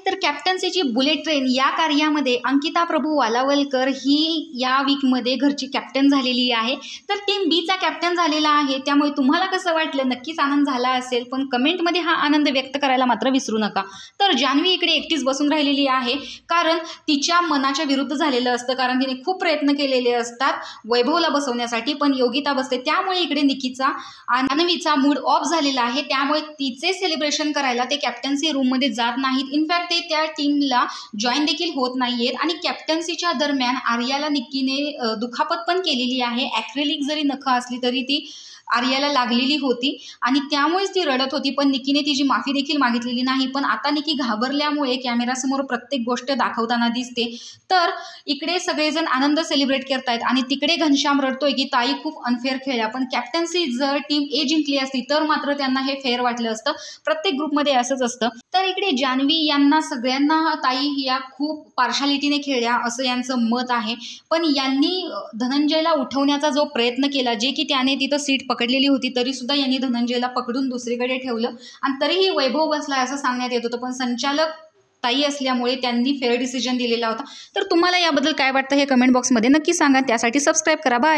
तर कॅप्टन्सीची bullet train या कार्यामध्ये अंकिता प्रभू वालावलकर ही या वीकमध्ये घरची कॅप्टन झालेली आहे। तर टीम बीचा कॅप्टन झालेला आहे, त्यामुळे तुम्हाला कसं वाटलं? नक्कीच आनंद झाला असेल, पण कमेंटमध्ये हा आनंद व्यक्त करायला मात्र विसरू नका। तर जान्हवी इकडे एकटीच बसून राहिलेली आहे, कारण तिच्या मनाच्या विरुद्ध झालेलं असतं, कारण तिने खूप प्रयत्न केलेले असतात वैभवला बसवण्यासाठी, पण योगिता बसते, त्यामुळे इकडे जान्हवीचा मूड ऑफ झालेला आहे। त्यामुळे तिचे सेलिब्रेशन करायला ते कॅप्टन्सी रूममध्ये जात नाहीत। इनफॅक्ट ते त्या टीमला जॉईन देखील होत नाहीयेत। आणि कॅप्टन्सीच्या दरम्यान आर्याला निक्कीने दुखापत पण केलेली आहे। ॲक्रेलिक जरी नखं असली तरी ती आर्याला लागलेली होती आणि त्यामुळेच ती रडत होती, पण निक्कीने तिची माफी देखील मागितलेली नाही। पण आता निक्की घाबरल्यामुळे कॅमेरासमोर प्रत्येक गोष्ट दाखवताना दिसते। तर इकडे सगळेजण आनंद सेलिब्रेट करतायत आणि तिकडे घनश्याम रडतोय की ताई खूप अनफेअर खेळल्या, पण कॅप्टन्सी जर टीम ए जिंकली असती तर मात्र त्यांना हे फेअर वाटलं असतं। प्रत्येक ग्रुपमध्ये असंच असतं। तर इकडे जान्हवी यांना सगळ्यांना ताई या खूप पार्शालिटीने खेळल्या असं यांचं मत आहे, पण यांनी धनंजयला उठवण्याचा जो प्रयत्न केला, जे की त्याने तिथं सीट पकडलेली होती, तरी सुद्धा यांनी धनंजयला पकडून दुसरीकडे ठेवलं आणि तरीही वैभव बसला असं सांगण्यात येत होतं, पण संचालक ताई असल्यामुळे त्यांनी फेअर डिसिजन दिलेला होता। तर तुम्हाला याबद्दल काय वाटतं हे कमेंट बॉक्समध्ये नक्की सांगा। त्यासाठी सबस्क्राईब करा। बाय।